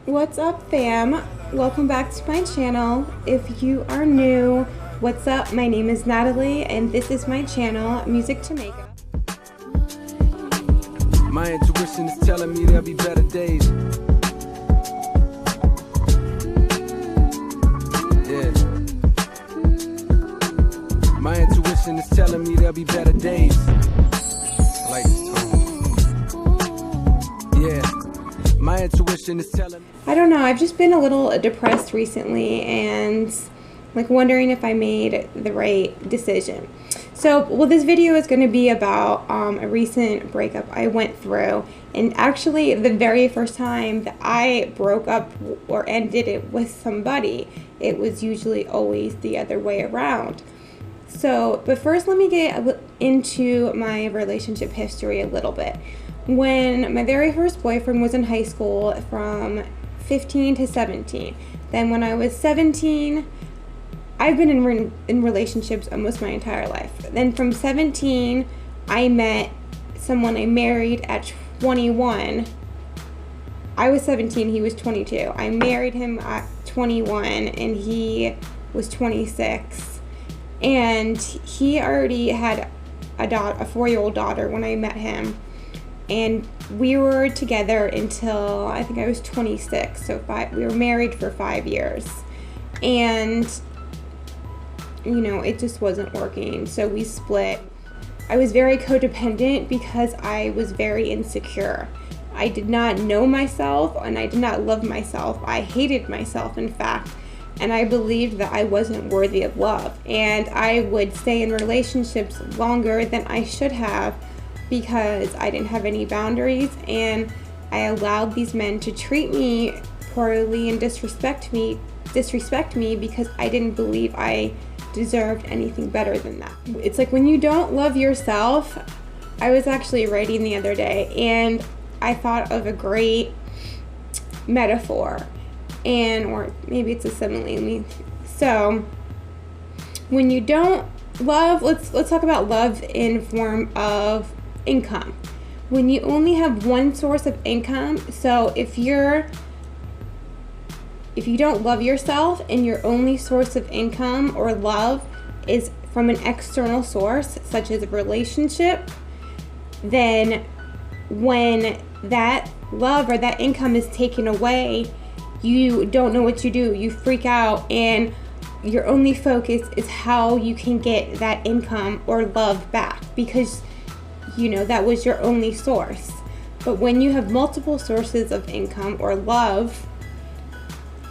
What's up, fam? Welcome back to my channel. If you are new, what's up? My name is Natalie and this is my channel, Music to Makeup. My intuition is telling me there'll be better days. Yeah. My intuition is telling me there'll be better days. I like this tone. Yeah. My intuition is telling me. I don't know, I've just been a little depressed recently and wondering if I made the right decision. So, this video is going to be about a recent breakup I went through, and actually the very first time that I broke up or ended it with somebody, it was usually always the other way around. So, but first let me get into my relationship history a little bit. When my very first boyfriend was in high school from 15 to 17. Then when I was 17, I've been in relationships almost my entire life. Then from 17, I met someone I married at 21. I was 17, he was 22. I married him at 21 and he was 26. And he already had a 4-year-old daughter when I met him. And we were together until I think I was 26. So we were married for 5 years. And it just wasn't working. So we split. I was very codependent because I was very insecure. I did not know myself and I did not love myself. I hated myself, in fact. And I believed that I wasn't worthy of love. And I would stay in relationships longer than I should have because I didn't have any boundaries, and I allowed these men to treat me poorly and disrespect me because I didn't believe I deserved anything better than that. It's like when you don't love yourself. I was actually writing the other day and I thought of a great metaphor, or maybe it's a simile. So when you don't love, let's talk about love in form of income. When you only have one source of income, so if you don't love yourself and your only source of income or love is from an external source, such as a relationship, then when that love or that income is taken away, you don't know what you do. You freak out, and your only focus is how you can get that income or love back because that was your only source. But when you have multiple sources of income or love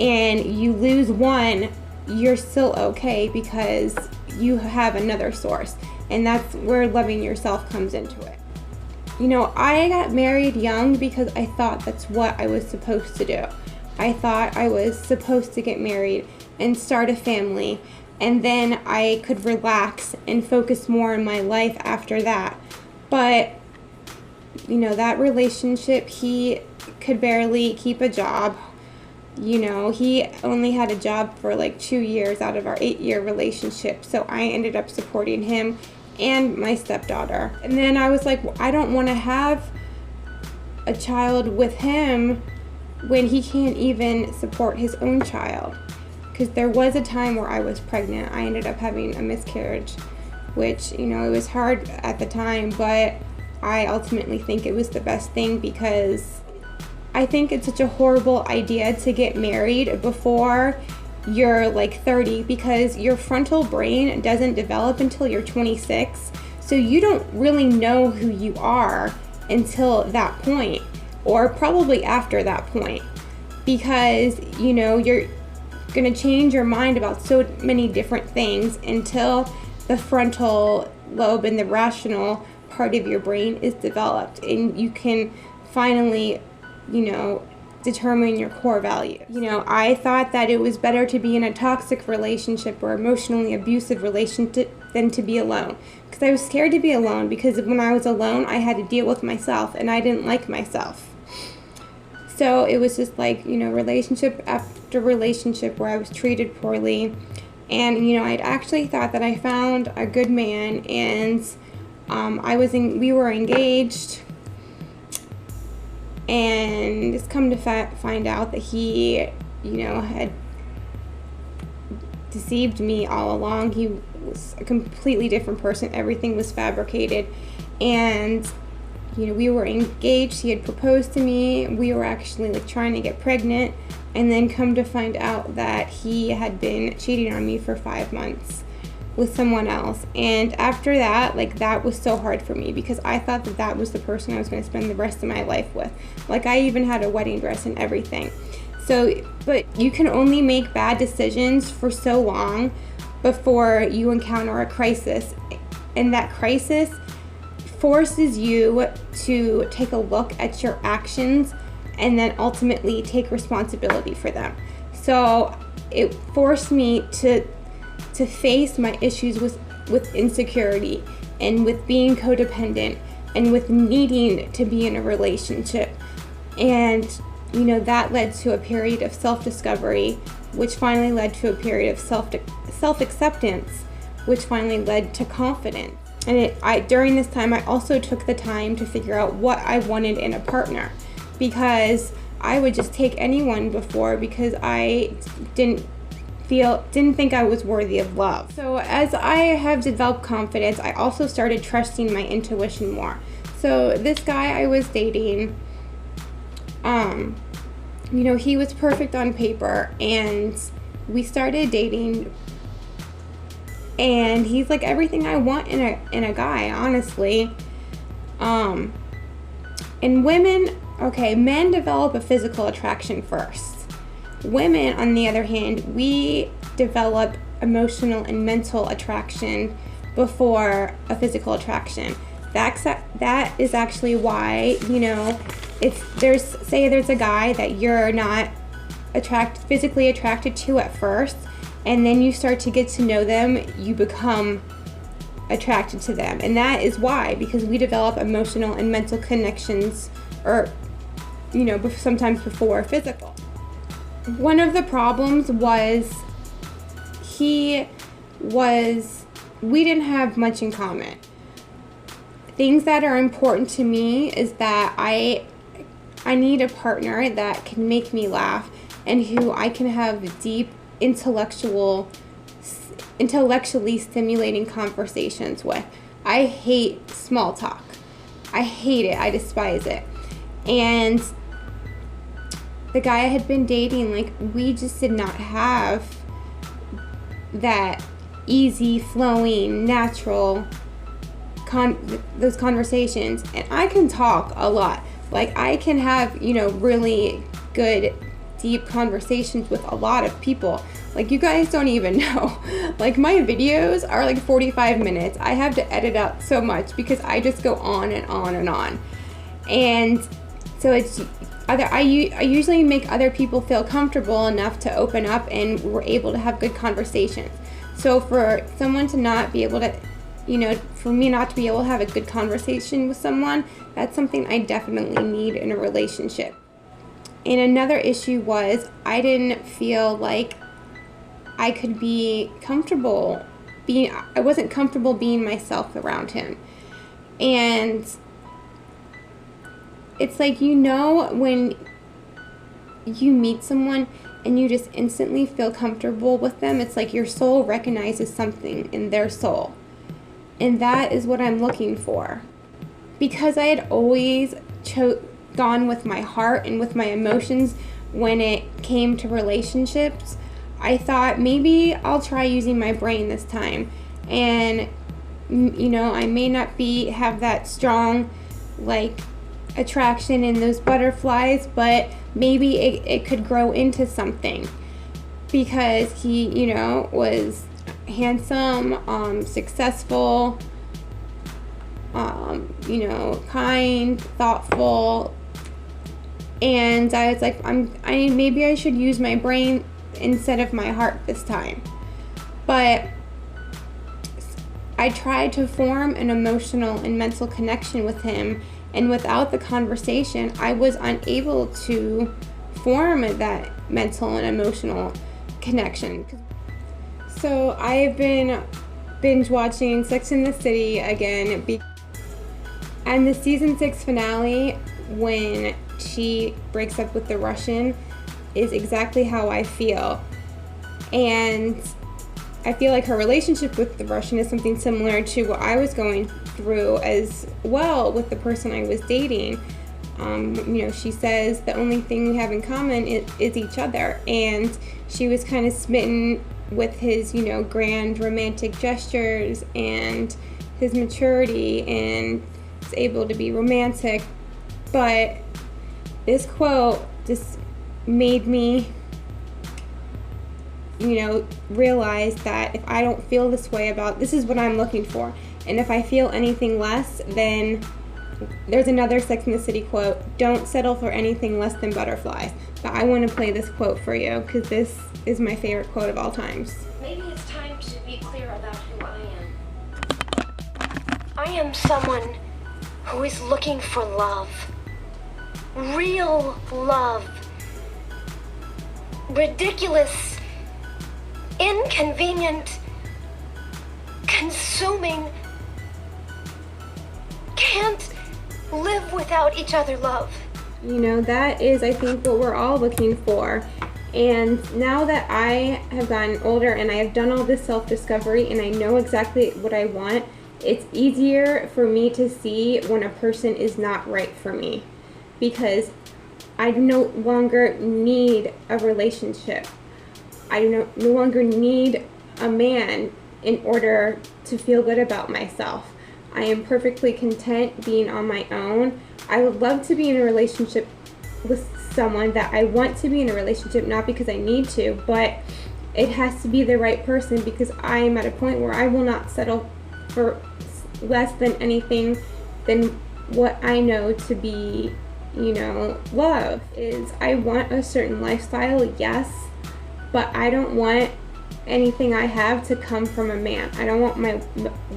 and you lose one, you're still okay because you have another source. And that's where loving yourself comes into it. I got married young because I thought that's what I was supposed to do. I thought I was supposed to get married and start a family, and then I could relax and focus more on my life after that. But that relationship, he could barely keep a job. He only had a job for 2 years out of our 8-year relationship. So I ended up supporting him and my stepdaughter. And then I was like, well, I don't want to have a child with him when he can't even support his own child. Because there was a time where I was pregnant. I ended up having a miscarriage, which, it was hard at the time, but I ultimately think it was the best thing because I think it's such a horrible idea to get married before you're 30 because your frontal brain doesn't develop until you're 26. So you don't really know who you are until that point, or probably after that point, because, you're going to change your mind about so many different things until the frontal lobe and the rational part of your brain is developed and you can finally, determine your core value. I thought that it was better to be in a toxic relationship or emotionally abusive relationship than to be alone, because I was scared to be alone, because when I was alone I had to deal with myself and I didn't like myself. So it was just relationship after relationship where I was treated poorly. And I'd actually thought that I found a good man, and we were engaged. and it's come to find out that he, had deceived me all along. He was a completely different person. Everything was fabricated. And we were engaged. He had proposed to me. We were actually trying to get pregnant, and then come to find out that he had been cheating on me for 5 months with someone else. And after that, that was so hard for me, because I thought that was the person I was going to spend the rest of my life with. I even had a wedding dress and everything. But you can only make bad decisions for so long before you encounter a crisis. And that crisis forces you to take a look at your actions and then ultimately take responsibility for them. So it forced me to face my issues with insecurity, and with being codependent, and with needing to be in a relationship. And that led to a period of self-discovery, which finally led to a period of self-acceptance, which finally led to confidence. And during this time, I also took the time to figure out what I wanted in a partner, because I would just take anyone before, because I didn't think I was worthy of love. So as I have developed confidence, I also started trusting my intuition more. So this guy I was dating, he was perfect on paper, and we started dating, and he's everything I want in a guy, honestly. And men develop a physical attraction first. Women, on the other hand, we develop emotional and mental attraction before a physical attraction. That is actually why, if there's a guy that you're not physically attracted to at first, and then you start to get to know them, you become attracted to them. And that is why, because we develop emotional and mental connections, or, sometimes before physical. One of the problems was we didn't have much in common. Things that are important to me is that I need a partner that can make me laugh, and who I can have deep intellectually stimulating conversations with. I hate small talk. I hate it. I despise it. And the guy I had been dating, we just did not have that easy flowing, natural those conversations. And I can talk a lot. I can have, really good, deep conversations with a lot of people. You guys don't even know. My videos are 45 minutes. I have to edit out so much, because I just go on and on and on. And so I usually make other people feel comfortable enough to open up, and we're able to have good conversations. So for someone to not be able to, for me not to be able to have a good conversation with someone, that's something I definitely need in a relationship. And another issue was I didn't feel like I could be comfortable I wasn't comfortable being myself around him. And it's when you meet someone and you just instantly feel comfortable with them, it's your soul recognizes something in their soul. And that is what I'm looking for. Because I had always gone with my heart and with my emotions when it came to relationships, I thought maybe I'll try using my brain this time. And, I may not have that strong, attraction in those butterflies, but maybe it could grow into something, because he, was handsome, successful, kind, thoughtful. And I was maybe I should use my brain instead of my heart this time. But I tried to form an emotional and mental connection with him, and without the conversation, I was unable to form that mental and emotional connection. So I've been binge watching Sex and the City again, and the season 6 finale, when she breaks up with the Russian is exactly how I feel. And I feel like her relationship with the Russian is something similar to what I was going through as well with the person I was dating. She says the only thing we have in common is each other, and she was kind of smitten with his, grand romantic gestures and his maturity, and is able to be romantic. But this quote just made me, realize that if I don't feel this way this is what I'm looking for. And if I feel anything less, then there's another Sex and the City quote, don't settle for anything less than butterflies. But I want to play this quote for you because this is my favorite quote of all times. Maybe it's time to be clear about who I am. I am someone who is looking for love. Real love. Ridiculous, inconvenient, consuming, can't live without each other love. That is, I think, what we're all looking for. And now that I have gotten older and I have done all this self-discovery and I know exactly what I want, it's easier for me to see when a person is not right for me, because I no longer need a relationship. I no longer need a man in order to feel good about myself. I am perfectly content being on my own. I would love to be in a relationship with someone that I want to be in a relationship, not because I need to, but it has to be the right person, because I am at a point where I will not settle for less than anything than what I know to be, love. Is I want a certain lifestyle, yes, but I don't want anything I have to come from a man. I don't want my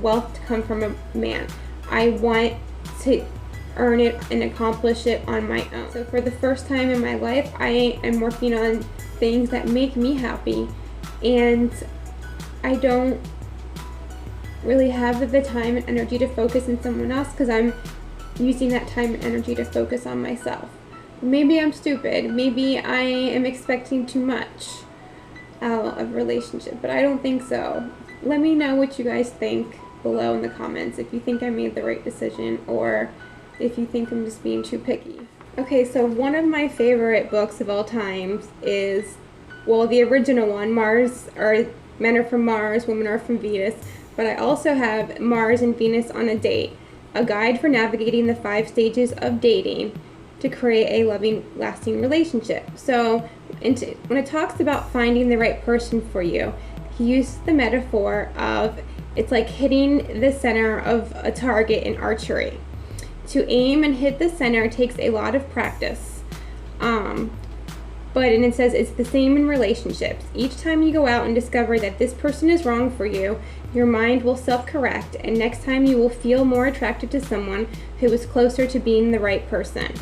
wealth to come from a man. I want to earn it and accomplish it on my own. So for the first time in my life, I am working on things that make me happy, and I don't really have the time and energy to focus on someone else because I'm using that time and energy to focus on myself. Maybe I'm stupid. Maybe I am expecting too much out of a relationship, but I don't think so. Let me know what you guys think below in the comments, if you think I made the right decision or if you think I'm just being too picky. Okay, so one of my favorite books of all times is, the original one, Men Are From Mars, Women Are From Venus, but I also have Mars and Venus on a Date, a guide for navigating the 5 stages of dating to create a loving, lasting relationship. So when it talks about finding the right person for you, he uses the metaphor of it's like hitting the center of a target in archery. To aim and hit the center takes a lot of practice. And it says it's the same in relationships. Each time you go out and discover that this person is wrong for you, your mind will self-correct, and next time you will feel more attracted to someone who is closer to being the right person.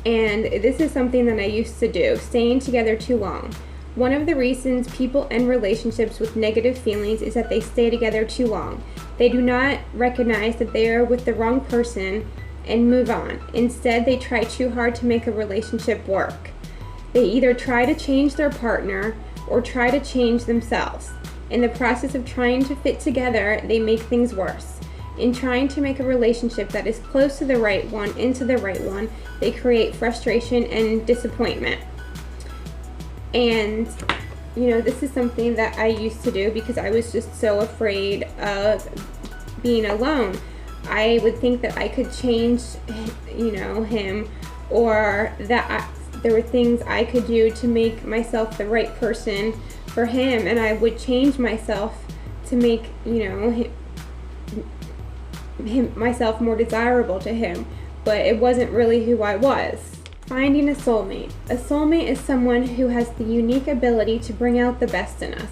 And this is something that I used to do, staying together too long. One of the reasons people end relationships with negative feelings is that they stay together too long. They do not recognize that they are with the wrong person and move on. Instead, they try too hard to make a relationship work. They either try to change their partner or try to change themselves. In the process of trying to fit together, they make things worse. In trying to make a relationship that is close to the right one into the right one, they create frustration and disappointment. And, this is something that I used to do because I was just so afraid of being alone. I would think that I could change, him, or that there were things I could do to make myself the right person for him, and I would change myself to make, myself more desirable to him, but it wasn't really who I was. Finding a soulmate. A soulmate is someone who has the unique ability to bring out the best in us.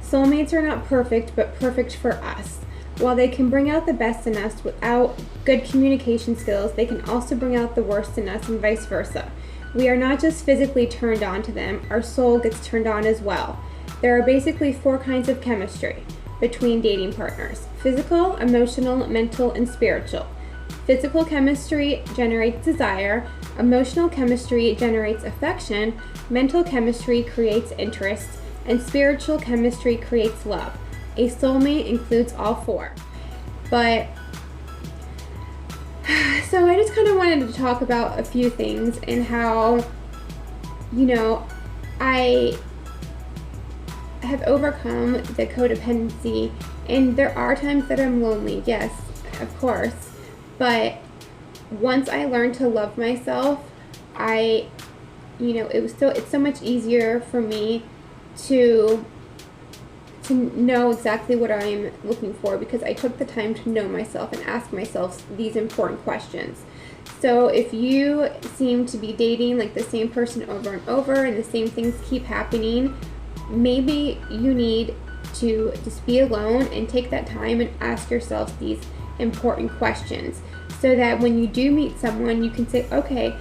Soulmates are not perfect, but perfect for us. While they can bring out the best in us without good communication skills, they can also bring out the worst in us and vice versa. We are not just physically turned on to them, our soul gets turned on as well. There are basically 4 kinds of chemistry between dating partners: physical, emotional, mental, and spiritual. Physical chemistry generates desire, emotional chemistry generates affection, mental chemistry creates interest, and spiritual chemistry creates love. A soulmate includes all four. But, so I just kind of wanted to talk about a few things and how, you know, I have overcome the codependency, and there are times that I'm lonely, yes, of course. But once I learned to love myself, it's so much easier for me to know exactly what I'm looking for, because I took the time to know myself and ask myself these important questions. So if you seem to be dating like the same person over and over and the same things keep happening, maybe you need to just be alone and take that time and ask yourself these important questions, so that when you do meet someone, you can say, okay,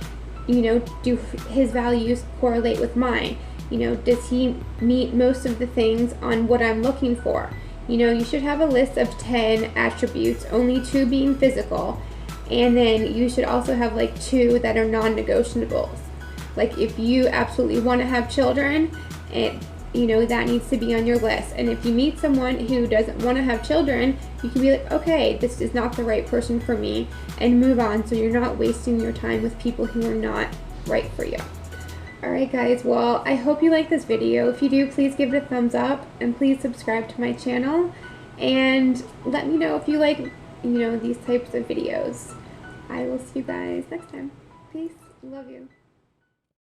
do his values correlate with mine? Does he meet most of the things on what I'm looking for? You should have a list of 10 attributes, only 2 being physical, and then you should also have like 2 that are non-negotiables. Like if you absolutely want to have children, and that needs to be on your list. And if you meet someone who doesn't want to have children, you can be like, okay, this is not the right person for me, and move on, so you're not wasting your time with people who are not right for you. Alright guys, well, I hope you like this video. If you do, please give it a thumbs up, and please subscribe to my channel, and let me know if you like, these types of videos. I will see you guys next time. Peace. Love you.